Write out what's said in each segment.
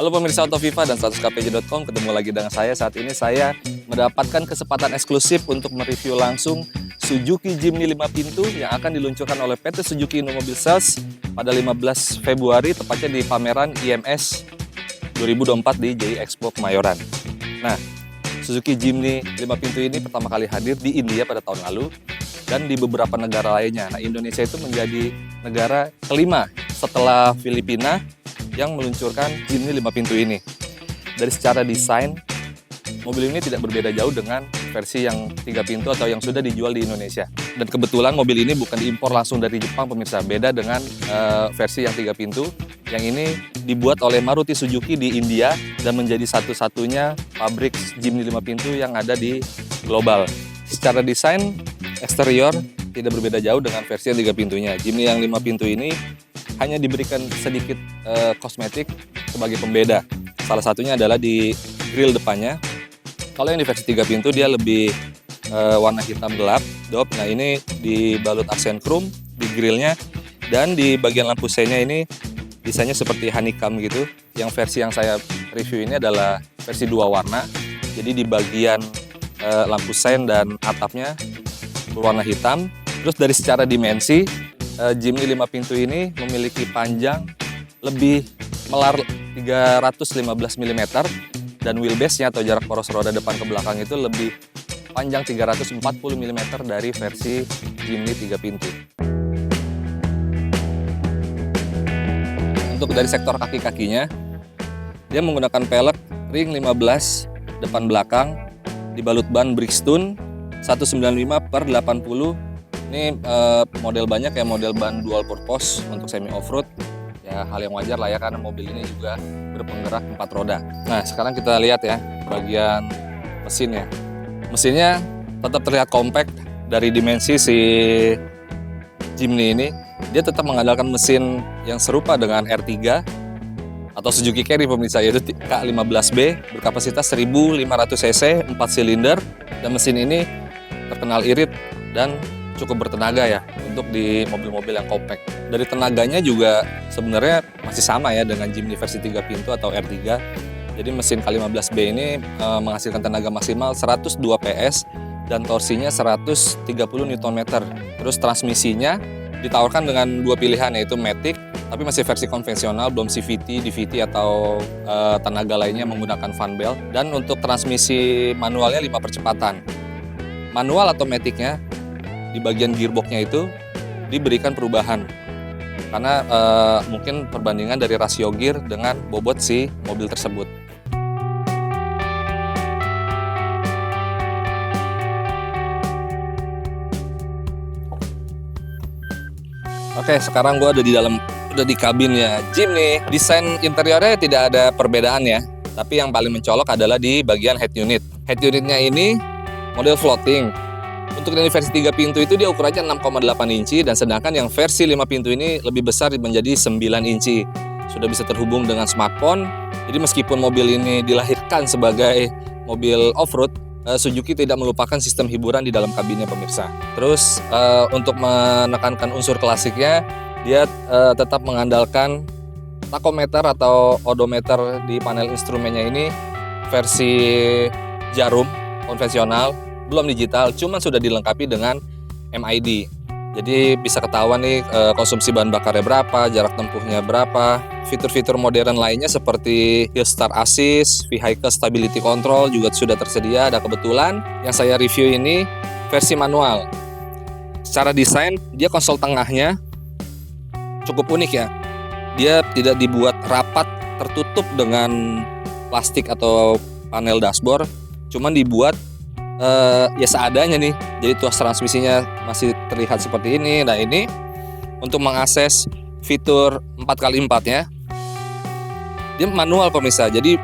Halo pemirsa Autoviva dan statuskpj.com, ketemu lagi dengan saya. Saat ini saya mendapatkan kesempatan eksklusif untuk mereview langsung Suzuki Jimny 5 pintu yang akan diluncurkan oleh PT Suzuki Indo Mobil Sales pada 15 Februari, tepatnya di pameran IMS 2024 di JI Expo Kemayoran. Nah, Suzuki Jimny 5 pintu ini pertama kali hadir di India pada tahun lalu dan di beberapa negara lainnya. Nah, Indonesia itu menjadi negara kelima setelah Filipina yang meluncurkan Jimny 5 pintu ini. Dari secara desain, mobil ini tidak berbeda jauh dengan versi yang 3 pintu atau yang sudah dijual di Indonesia. Dan kebetulan mobil ini bukan diimpor langsung dari Jepang, pemirsa. Beda dengan versi yang 3 pintu. Yang ini dibuat oleh Maruti Suzuki di India dan menjadi satu-satunya pabrik Jimny 5 pintu yang ada di global. Secara desain, eksterior tidak berbeda jauh dengan versi yang 3 pintunya. Jimny yang 5 pintu ini hanya diberikan sedikit kosmetik sebagai pembeda. Salah satunya adalah di grill depannya. Kalau yang di versi 3 pintu dia lebih warna hitam gelap, dop. Nah, ini dibalut aksen chrome di grillnya, dan di bagian lampu seinnya ini desainnya seperti honeycomb gitu. Yang versi yang saya review ini adalah versi 2 warna. Jadi di bagian lampu sein dan atapnya berwarna hitam. Terus dari secara dimensi, Jimny 5 pintu ini memiliki panjang lebih melar 315 mm dan wheelbase-nya atau jarak poros roda depan ke belakang itu lebih panjang 340 mm dari versi Jimny 3 pintu. Untuk dari sektor kaki-kakinya, dia menggunakan pelek ring 15 depan belakang dibalut ban Bridgestone 195/80. Ini model banyak ya, model ban dual purpose untuk semi off-road. Ya, hal yang wajar lah ya, karena mobil ini juga berpenggerak 4 roda. Nah, sekarang kita lihat ya bagian mesinnya. Mesinnya tetap terlihat compact dari dimensi si Jimny ini. Dia tetap mengandalkan mesin yang serupa dengan R3 atau Suzuki Carry, pemirsa, yaitu K15B berkapasitas 1500 cc, 4 silinder, dan mesin ini terkenal irit dan cukup bertenaga ya untuk di mobil-mobil yang compact. Dari tenaganya juga sebenarnya masih sama ya dengan Jimny versi 3 pintu atau R3. Jadi mesin K15B ini menghasilkan tenaga maksimal 102 PS dan torsinya 130 Nm. Terus transmisinya ditawarkan dengan 2 pilihan, yaitu Matic tapi masih versi konvensional, belum CVT, DVT atau tenaga lainnya menggunakan fan belt. Dan untuk transmisi manualnya 5 percepatan. Manual atau Maticnya di bagian gearboxnya itu diberikan perubahan karena mungkin perbandingan dari rasio gear dengan bobot si mobil tersebut. Oke, sekarang gue udah di kabinnya Jimny. Desain interiornya tidak ada perbedaan ya, tapi yang paling mencolok adalah di bagian head unit. Head unitnya ini model floating. Untuk yang versi 3 pintu itu dia ukurannya 6,8 inci, dan sedangkan yang versi 5 pintu ini lebih besar menjadi 9 inci. Sudah bisa terhubung dengan smartphone. Jadi meskipun mobil ini dilahirkan sebagai mobil off-road, Suzuki tidak melupakan sistem hiburan di dalam kabinnya, pemirsa. Terus untuk menekankan unsur klasiknya, dia tetap mengandalkan tachometer atau odometer di panel instrumennya ini versi jarum konvensional, belum digital, cuman sudah dilengkapi dengan MID. Jadi bisa ketahuan nih konsumsi bahan bakarnya berapa, jarak tempuhnya berapa. Fitur-fitur modern lainnya seperti Hill Start Assist, Vehicle Stability Control juga sudah tersedia. Dan kebetulan yang saya review ini versi manual. Secara desain, dia konsol tengahnya cukup unik ya. Dia tidak dibuat rapat tertutup dengan plastik atau panel dashboard, cuman dibuat ya seadanya nih. Jadi tuas transmisinya masih terlihat seperti ini. Nah, ini untuk mengakses fitur 4x4-nya dia manual, pemirsa. Jadi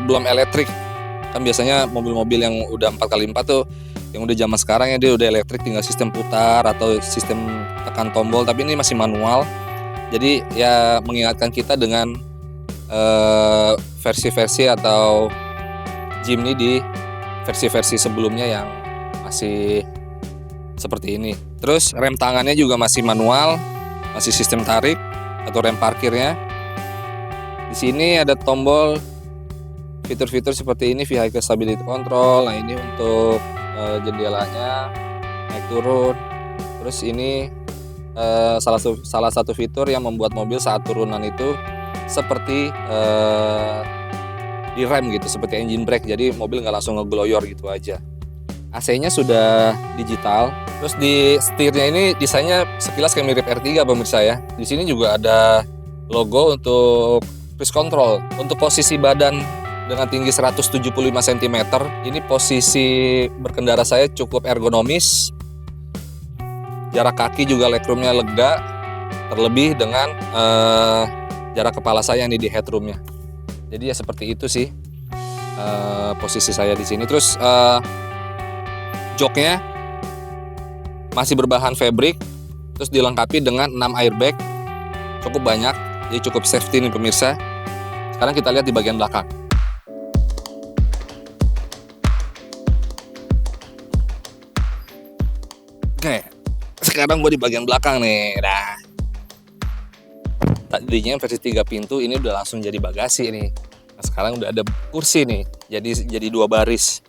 belum elektrik. Kan biasanya mobil-mobil yang udah 4x4 tuh yang udah zaman sekarang ya, dia udah elektrik, tinggal sistem putar atau sistem tekan tombol, tapi ini masih manual. Jadi ya mengingatkan kita dengan versi-versi atau Jimny di versi-versi sebelumnya yang masih seperti ini. Terus rem tangannya juga masih manual, masih sistem tarik atau rem parkirnya. Di sini ada tombol fitur-fitur seperti ini, vehicle stability control. Nah, ini untuk jendelanya naik turun. Terus ini salah satu fitur yang membuat mobil saat turunan itu seperti direm gitu, seperti engine brake. Jadi mobil nggak langsung ngegloyor gitu aja. AC-nya sudah digital. Terus di setirnya ini desainnya sekilas kayak mirip R3 pemirsa ya. Di sini juga ada logo untuk cruise control. Untuk posisi badan dengan tinggi 175 cm, ini posisi berkendara saya cukup ergonomis. Jarak kaki juga legroomnya lega, terlebih dengan jarak kepala saya yang di headroomnya. Jadi ya seperti itu sih posisi saya di sini. Terus joknya masih berbahan fabric, terus dilengkapi dengan 6 airbag, cukup banyak, jadi cukup safety nih pemirsa. Sekarang kita lihat di bagian belakang. Oke, sekarang gue di bagian belakang nih. Nah, tadinya versi 3 pintu, ini udah langsung jadi bagasi nih. Nah, sekarang udah ada kursi nih, jadi 2 baris.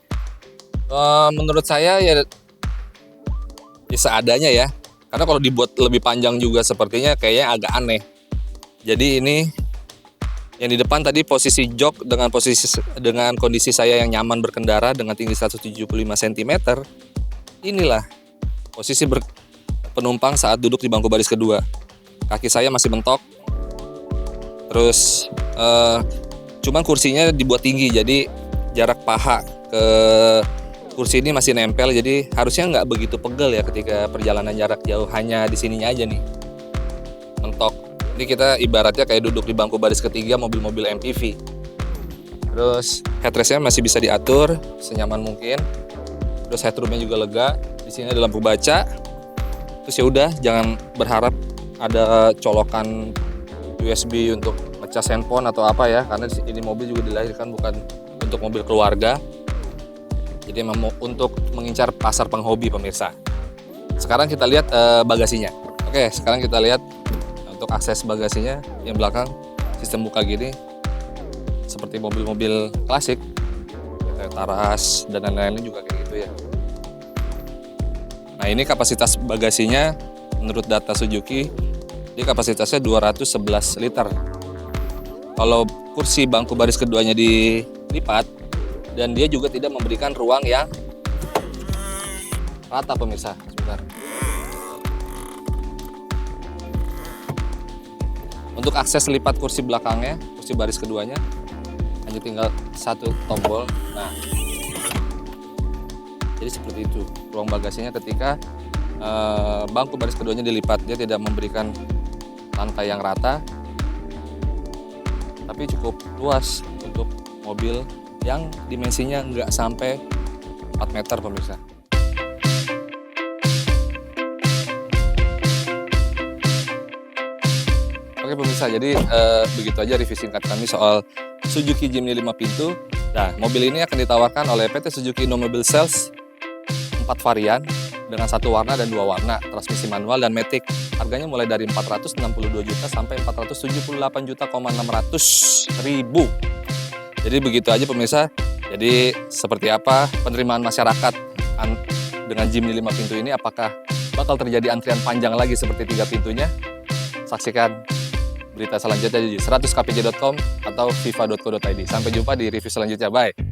Menurut saya ya seadanya ya, karena kalau dibuat lebih panjang juga sepertinya kayaknya agak aneh. Jadi ini yang di depan tadi posisi jok dengan kondisi saya yang nyaman berkendara dengan tinggi 175 cm. Inilah posisi penumpang saat duduk di bangku baris kedua. Kaki saya masih mentok. Terus cuman kursinya dibuat tinggi, jadi jarak paha ke kursi ini masih nempel, jadi harusnya nggak begitu pegel ya ketika perjalanan jarak jauh. Hanya di sininya aja nih mentok. Ini kita ibaratnya kayak duduk di bangku baris ketiga mobil-mobil MPV. Terus headrestnya masih bisa diatur senyaman mungkin. Terus headroomnya juga lega. Di sini ada lampu baca. Terus ya udah, jangan berharap ada colokan USB untuk ngecas handphone atau apa ya, karena ini mobil juga dilahirkan bukan untuk mobil keluarga. Jadi memang untuk mengincar pasar penghobi pemirsa. Sekarang kita lihat bagasinya. Oke, sekarang kita lihat untuk akses bagasinya yang belakang sistem buka gini seperti mobil-mobil klasik, kayak Taras dan lain-lain juga kayak gitu ya. Nah, ini kapasitas bagasinya menurut data Suzuki, ini kapasitasnya 211 liter. Kalau kursi bangku baris keduanya dilipat, dan dia juga tidak memberikan ruang yang rata pemirsa. Sebentar. Untuk akses lipat kursi belakangnya, kursi baris keduanya, hanya tinggal satu tombol. Nah, jadi seperti itu ruang bagasinya ketika bangku baris keduanya dilipat. Dia tidak memberikan lantai yang rata, tapi cukup luas untuk mobil yang dimensinya nggak sampai 4 meter pemirsa. Oke pemirsa, jadi begitu aja review singkat kami soal Suzuki Jimny 5 pintu. Nah, mobil ini akan ditawarkan oleh PT Suzuki Indomobil Sales 4 varian dengan 1 warna dan 2 warna, transmisi manual dan matic. Harganya mulai dari 462 juta sampai 478 juta 600.000. Jadi begitu aja pemirsa. Jadi seperti apa penerimaan masyarakat dengan Jimny 5 pintu ini? Apakah bakal terjadi antrian panjang lagi seperti 3 pintunya? Saksikan berita selanjutnya di 100kpj.com atau fifa.co.id. Sampai jumpa di review selanjutnya. Bye.